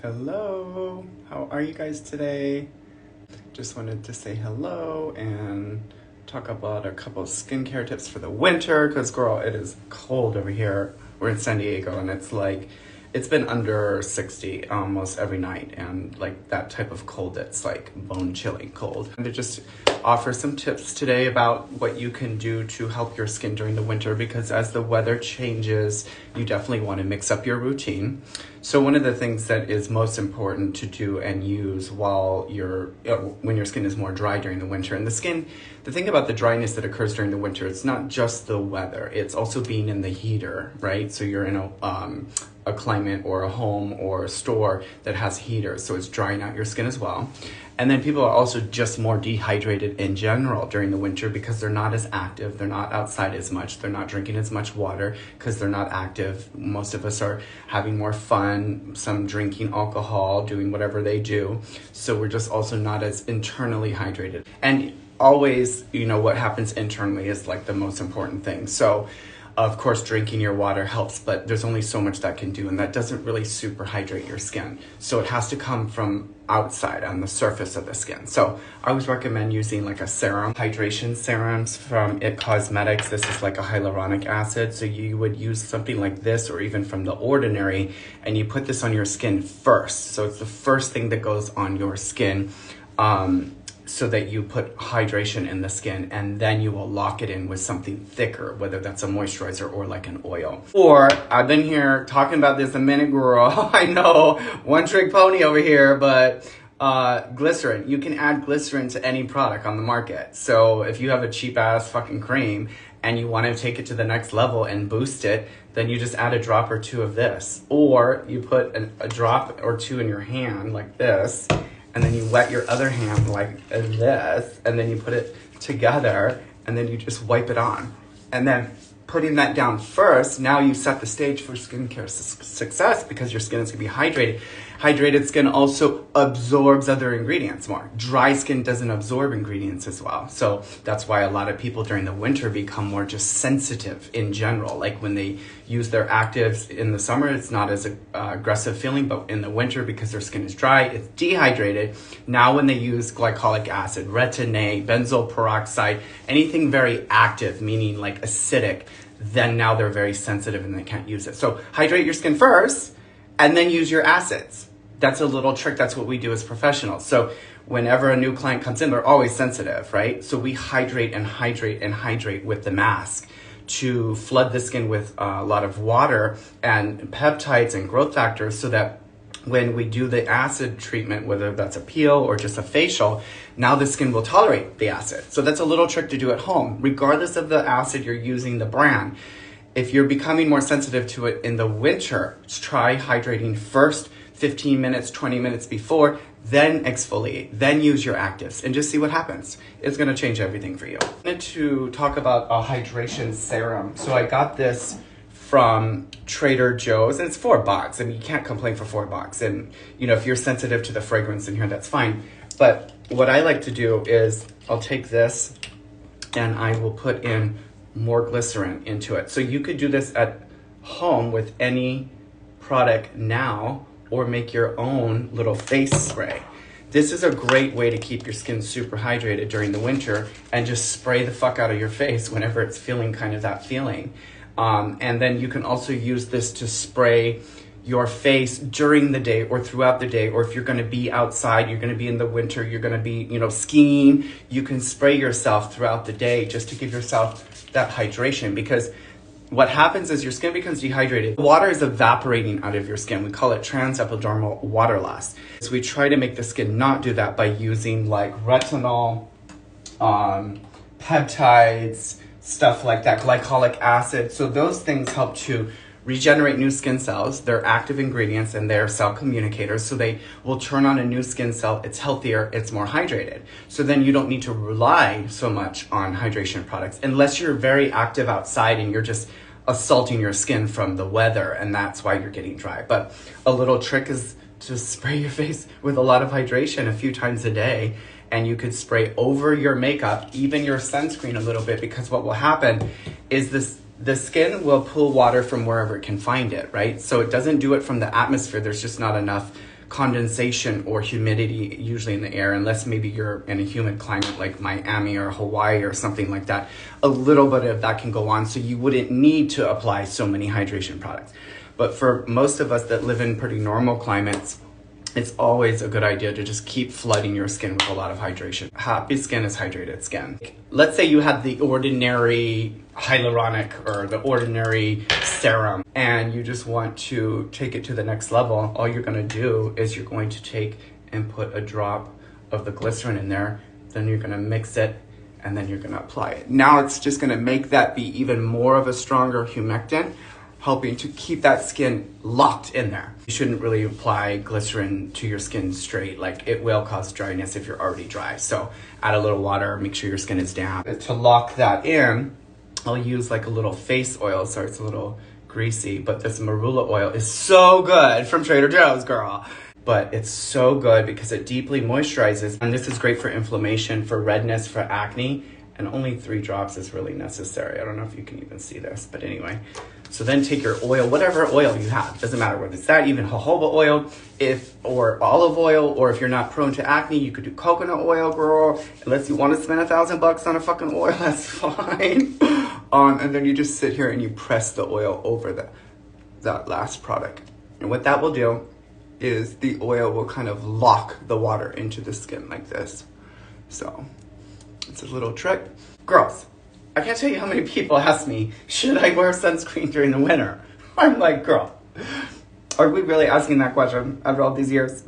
Hello, how are you guys today? Just wanted to say hello and talk about a couple of skincare tips for the winter because girl, it is cold over here. We're in San Diego and it's been under 60 almost every night, and like that type of cold that's like bone chilling cold. And to just offer some tips today about what you can do to help your skin during the winter, because as the weather changes, you definitely want to mix up your routine. So one of the things that is most important to do and use while when your skin is more dry during the winter, and the thing about the dryness that occurs during the winter, it's not just the weather, it's also being in the heater, right? So you're in a climate or a home or a store that has heaters, so it's drying out your skin as well. And then people are also just more dehydrated in general during the winter because they're not as active, they're not outside as much, they're not drinking as much water because they're not active. Most of us are having more fun, some drinking alcohol, doing whatever they do. So we're just also not as internally hydrated. And always, what happens internally is like the most important thing. So of course, drinking your water helps, but there's only so much that can do, and that doesn't really super hydrate your skin. So it has to come from outside on the surface of the skin. So I always recommend using like a serum, hydration serums from It Cosmetics. This is like a hyaluronic acid. So you would use something like this, or even from The Ordinary, and you put this on your skin first. So it's the first thing that goes on your skin. So that you put hydration in the skin, and then you will lock it in with something thicker, whether that's a moisturizer or like an oil. Or I've been here talking about this a minute, girl. I know, one trick pony over here, but glycerin. You can add glycerin to any product on the market. So if you have a cheap ass fucking cream and you want to take it to the next level and boost it, then you just add a drop or two of this. Or you put a drop or two in your hand like this, and then you wet your other hand like this, and then you put it together, and then you just wipe it on. And then putting that down first, now you set the stage for skincare success because your skin is gonna be hydrated. Hydrated skin also absorbs other ingredients more. Dry skin doesn't absorb ingredients as well. So that's why a lot of people during the winter become more just sensitive in general. Like when they use their actives in the summer, it's not as aggressive feeling, but in the winter, because their skin is dry, it's dehydrated. Now when they use glycolic acid, retin-A, benzoyl peroxide, anything very active, meaning like acidic, then now they're very sensitive and they can't use it. So hydrate your skin first, and then use your acids. That's a little trick. That's what we do as professionals. So whenever a new client comes in, they're always sensitive, right? So we hydrate and hydrate and hydrate with the mask to flood the skin with a lot of water and peptides and growth factors, so that when we do the acid treatment, whether that's a peel or just a facial, now the skin will tolerate the acid. So that's a little trick to do at home, regardless of the acid you're using, the brand. If you're becoming more sensitive to it in the winter, try hydrating first, 15 minutes, 20 minutes before, then exfoliate, then use your actives, and just see what happens. It's gonna change everything for you. I wanted to talk about a hydration serum. So I got this from Trader Joe's, and it's $4. I mean, you can't complain for $4. And if you're sensitive to the fragrance in here, that's fine. But what I like to do is I'll take this and I will put in more glycerin into it. So you could do this at home with any product now, or make your own little face spray. This is a great way to keep your skin super hydrated during the winter, and just spray the fuck out of your face whenever it's feeling kind of that feeling. And then you can also use this to spray your face during the day or throughout the day, or if you're gonna be outside, you're gonna be in the winter, you're gonna be, skiing, you can spray yourself throughout the day just to give yourself that hydration. Because what happens is your skin becomes dehydrated. Water is evaporating out of your skin. We call it transepidermal water loss. So we try to make the skin not do that by using like retinol, peptides, stuff like that, glycolic acid. So those things help to regenerate new skin cells. They're active ingredients and they're cell communicators. So they will turn on a new skin cell. It's healthier, it's more hydrated. So then you don't need to rely so much on hydration products unless you're very active outside and you're just assaulting your skin from the weather, and that's why you're getting dry. But a little trick is to spray your face with a lot of hydration a few times a day. And you could spray over your makeup, even your sunscreen a little bit, because what will happen is the skin will pull water from wherever it can find it, right? So it doesn't do it from the atmosphere. There's just not enough condensation or humidity usually in the air, unless maybe you're in a humid climate like Miami or Hawaii or something like that. A little bit of that can go on, so you wouldn't need to apply so many hydration products. But for most of us that live in pretty normal climates, it's always a good idea to just keep flooding your skin with a lot of hydration. Happy skin is hydrated skin. Let's say you have the ordinary hyaluronic or the ordinary serum and you just want to take it to the next level. All you're gonna do is you're going to take and put a drop of the glycerin in there, then you're gonna mix it, and then you're gonna apply it. Now it's just gonna make that be even more of a stronger humectant, helping to keep that skin locked in there. You shouldn't really apply glycerin to your skin straight. Like, it will cause dryness if you're already dry. So add a little water, make sure your skin is damp. To lock that in, I'll use like a little face oil. Sorry, it's a little greasy, but this marula oil is so good from Trader Joe's, girl. But it's so good because it deeply moisturizes. And this is great for inflammation, for redness, for acne. And only 3 drops is really necessary. I don't know if you can even see this, but anyway. So then take your oil, whatever oil you have, doesn't matter whether it's that, even jojoba oil, or olive oil, or if you're not prone to acne, you could do coconut oil, girl. Unless you want to spend $1,000 on a fucking oil, that's fine. And then you just sit here and you press the oil over that last product. And what that will do is the oil will kind of lock the water into the skin like this. So it's a little trick. Girls, I can't tell you how many people ask me, should I wear sunscreen during the winter? I'm like, girl, are we really asking that question after all these years?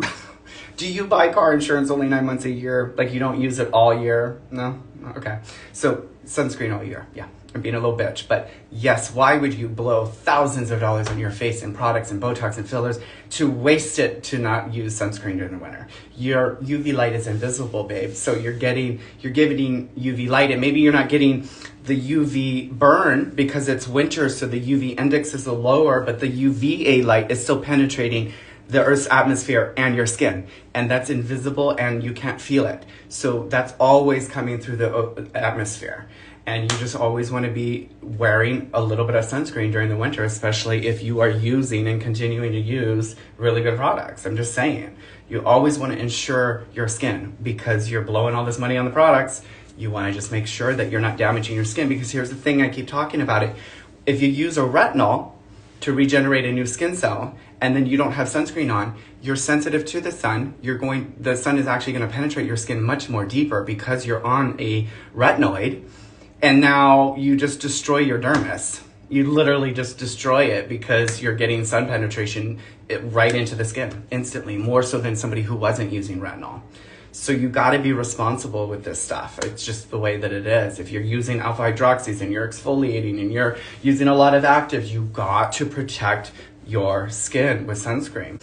Do you buy car insurance only 9 months a year? Like, you don't use it all year? No? Okay. So sunscreen all year. Yeah, I'm being a little bitch. But yes, why would you blow thousands of dollars on your face and products and Botox and fillers to waste it to not use sunscreen during the winter? Your UV light is invisible, babe. So you're giving UV light, and maybe you're not getting the UV burn because it's winter, so the UV index is lower, but the UVA light is still penetrating the Earth's atmosphere and your skin, and that's invisible and you can't feel it. So that's always coming through the atmosphere, and you just always want to be wearing a little bit of sunscreen during the winter, especially if you are using and continuing to use really good products. I'm just saying, you always want to ensure your skin, because you're blowing all this money on the products. You want to just make sure that you're not damaging your skin, because here's the thing, I keep talking about it. If you use a retinol to regenerate a new skin cell, and then you don't have sunscreen on, you're sensitive to the sun. The sun is actually going to penetrate your skin much more deeper because you're on a retinoid, and now you just destroy your dermis. You literally just destroy it because you're getting sun penetration right into the skin instantly, more so than somebody who wasn't using retinol. So you got to be responsible with this stuff. It's just the way that it is. If you're using alpha hydroxys and you're exfoliating and you're using a lot of actives, you got to protect your skin with sunscreen.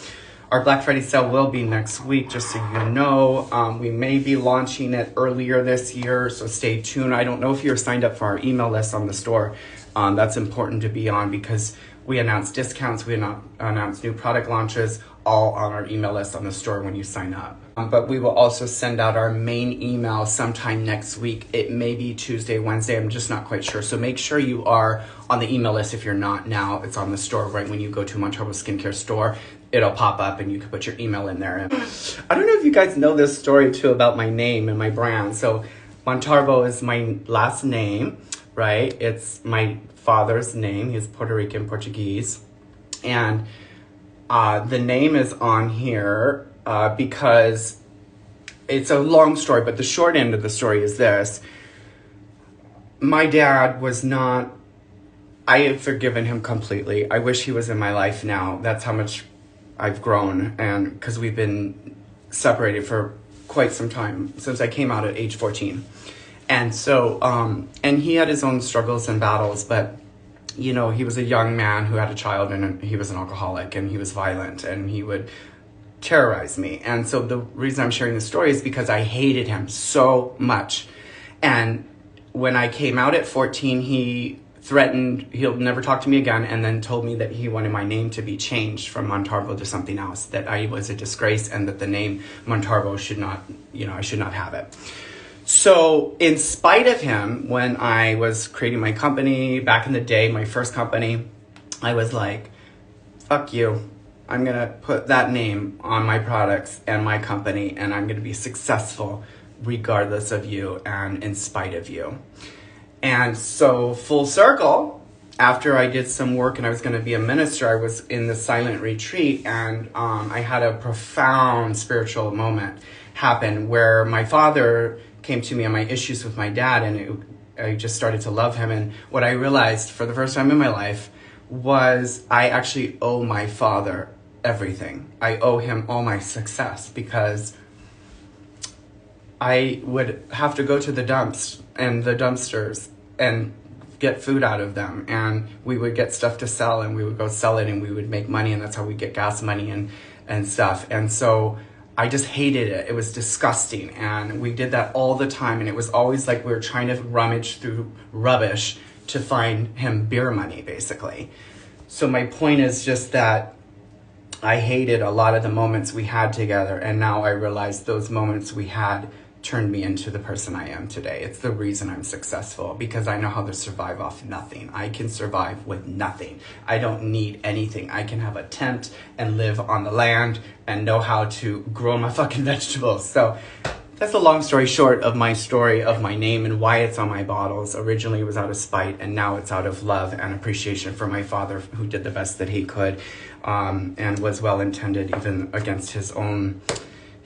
Our Black Friday sale will be next week, just so you know. We may be launching it earlier this year, so stay tuned. I don't know if you're signed up for our email list on the store. That's important to be on, because we announce discounts, we announce new product launches, all on our email list on the store when you sign up. But we will also send out our main email sometime next week. It may be Tuesday, Wednesday, I'm just not quite sure. So make sure you are on the email list. If you're not now, it's on the store right when you go to Montalvo Skincare store. It'll pop up and you can put your email in there. I don't know if you guys know this story too about my name and my brand. So Montalvo is my last name, right? It's my father's name. He's Puerto Rican, Portuguese. And the name is on here because it's a long story, but the short end of the story is this. My dad was not, I have forgiven him completely. I wish he was in my life now. That's how much I've grown, and because we've been separated for quite some time, since I came out at age 14. And so, and he had his own struggles and battles, but you know, he was a young man who had a child, and he was an alcoholic, and he was violent, and he would terrorize me. And so the reason I'm sharing this story is because I hated him so much. And when I came out at 14, he threatened he'll never talk to me again, and then told me that he wanted my name to be changed from Montalvo to something else, that I was a disgrace, and that the name Montalvo should not, you know, I should not have it. So in spite of him, when I was creating my company back in the day, my first company, I was like, fuck you. I'm going to put that name on my products and my company, and I'm going to be successful regardless of you and in spite of you. And so full circle, after I did some work and I was going to be a minister, I was in the silent retreat, and I had a profound spiritual moment happen where my father came to me on my issues with my dad, and I just started to love him. And what I realized for the first time in my life was I actually owe my father everything. I owe him all my success, because I would have to go to the dumps and the dumpsters and get food out of them, and we would get stuff to sell, and we would go sell it, and we would make money, and that's how we get gas money and stuff. And so I just hated it. It was disgusting, and we did that all the time, and it was always like we were trying to rummage through rubbish to find him beer money, basically. So my point is just that I hated a lot of the moments we had together, and now I realize those moments we had turned me into the person I am today. It's the reason I'm successful, because I know how to survive off nothing. I can survive with nothing. I don't need anything. I can have a tent and live on the land and know how to grow my fucking vegetables. So that's the long story short of my story of my name and why it's on my bottles. Originally it was out of spite, and now it's out of love and appreciation for my father, who did the best that he could, and was well intended even against his own.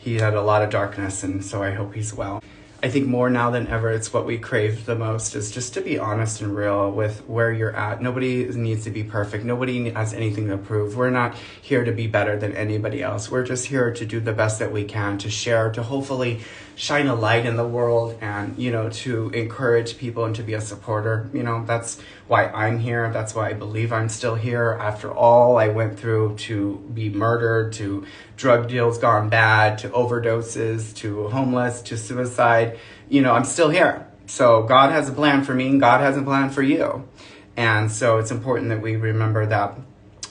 He had a lot of darkness, and so I hope he's well. I think more now than ever, it's what we crave the most, is just to be honest and real with where you're at. Nobody needs to be perfect. Nobody has anything to prove. We're not here to be better than anybody else. We're just here to do the best that we can, to share, to hopefully shine a light in the world, and, you know, to encourage people and to be a supporter. You know, that's why I'm here. That's why I believe I'm still here after all I went through, to be murdered, to drug deals gone bad, to overdoses, to homeless, to suicide. You know, I'm still here. So God has a plan for me, and God has a plan for you. And so it's important that we remember that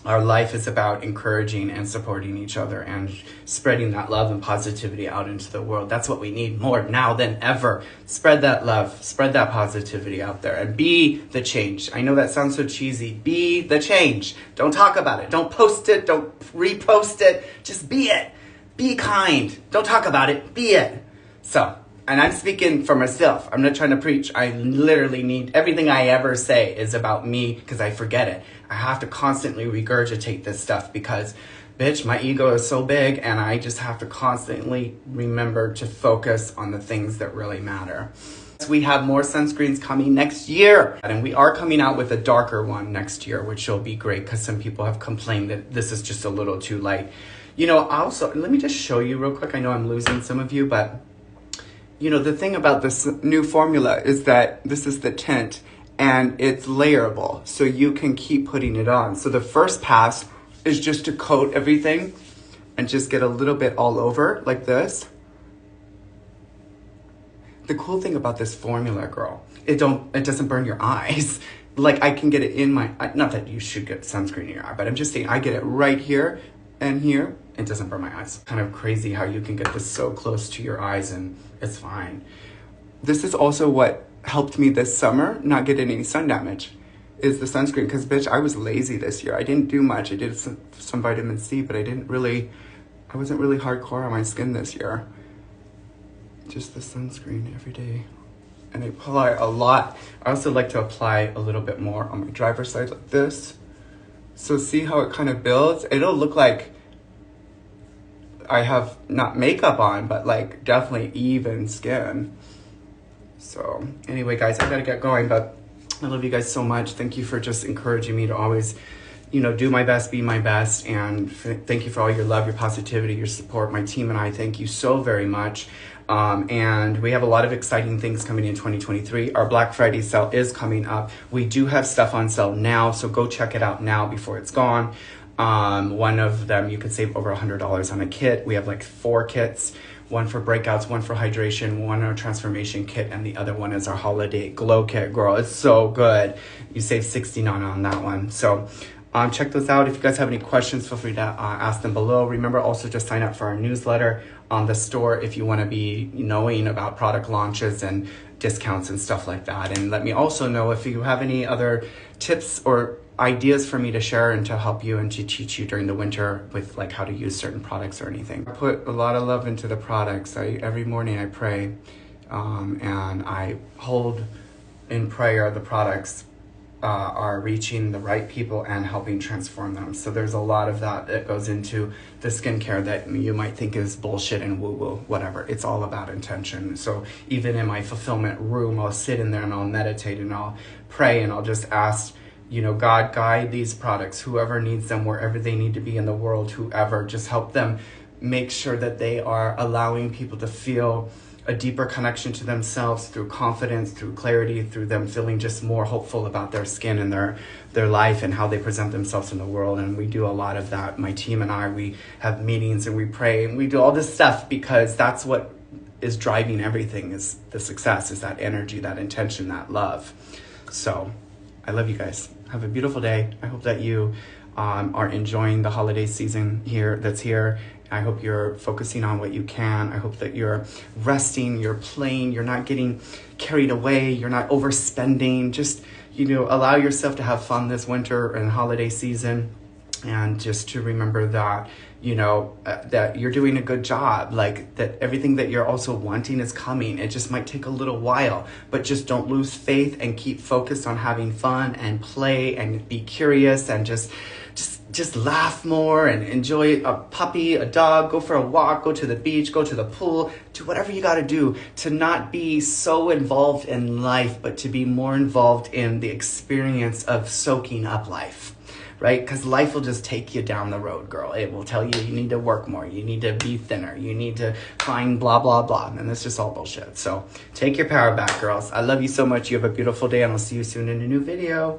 our life is about encouraging and supporting each other and spreading that love and positivity out into the world. That's what we need more now than ever. Spread that love, spread that positivity out there, and be the change. I know that sounds so cheesy. Be the change. Don't talk about it. Don't post it. Don't repost it. Just be it. Be kind. Don't talk about it. Be it. So, and I'm speaking for myself. I'm not trying to preach. I literally need, everything I ever say is about me, because I forget it. I have to constantly regurgitate this stuff because, bitch, my ego is so big, and I just have to constantly remember to focus on the things that really matter. We have more sunscreens coming next year, and we are coming out with a darker one next year, which will be great, because some people have complained that this is just a little too light. You know, also, let me just show you real quick. I know I'm losing some of you, but you know, the thing about this new formula is that this is the tint, and it's layerable, so you can keep putting it on. So the first pass is just to coat everything and just get a little bit all over like this. The cool thing about this formula, girl, it doesn't burn your eyes. Like, I can get it in my, not that you should get sunscreen in your eye, but I'm just saying I get it right here and here. It doesn't burn my eyes. Kind of crazy how you can get this so close to your eyes and it's fine. This is also what helped me this summer not get any sun damage, is the sunscreen. Because, bitch, I was lazy this year. I didn't do much. I did some vitamin C, but I wasn't really hardcore on my skin this year. Just the sunscreen every day. And I apply a lot. I also like to apply a little bit more on my driver's side like this. So see how it kind of builds? It'll look like I have not makeup on, but like definitely even skin. So anyway, guys, I gotta get going, but I love you guys so much. Thank you for just encouraging me to always, you know, do my best, be my best. And thank you for all your love, your positivity, your support. My team and I thank you so very much. And we have a lot of exciting things coming in 2023. Our Black Friday sale is coming up. We do have stuff on sale now, so go check it out now before it's gone. One of them, you could save over $100 on a kit. We have like 4 kits, one for breakouts, one for hydration, one our transformation kit, and the other one is our holiday glow kit. Girl, it's so good. You save $69 on that one. So check those out. If you guys have any questions, feel free to ask them below. Remember also to sign up for our newsletter on the store if you want to be knowing about product launches and discounts and stuff like that. And let me also know if you have any other tips or ideas for me to share and to help you and to teach you during the winter with like how to use certain products or anything. I put a lot of love into the products. Every morning I pray and I hold in prayer the products are reaching the right people and helping transform them. So there's a lot of that goes into the skincare that you might think is bullshit and woo-woo, whatever. It's all about intention. So even in my fulfillment room, I'll sit in there and I'll meditate and I'll pray and I'll just ask, you know, God, guide these products, whoever needs them, wherever they need to be in the world, whoever, just help them make sure that they are allowing people to feel a deeper connection to themselves through confidence, through clarity, through them feeling just more hopeful about their skin and their life and how they present themselves in the world. And we do a lot of that. My team and I, we have meetings and we pray and we do all this stuff because that's what is driving everything, is the success, is that energy, that intention, that love. So I love you guys. Have a beautiful day. I hope that you are enjoying the holiday season that's here. I hope you're focusing on what you can. I hope that you're resting, you're playing, you're not getting carried away, you're not overspending. Just, you know, allow yourself to have fun this winter and holiday season. And just to remember that, you know, that you're doing a good job, like that everything that you're also wanting is coming. It just might take a little while, but just don't lose faith and keep focused on having fun and play and be curious and just laugh more and enjoy a puppy, a dog, go for a walk, go to the beach, go to the pool, do whatever you got to do to not be so involved in life, but to be more involved in the experience of soaking up life, right? Because life will just take you down the road, girl. It will tell you need to work more, you need to be thinner, you need to find blah, blah, blah. And that's just all bullshit. So take your power back, girls. I love you so much. You have a beautiful day and I'll see you soon in a new video.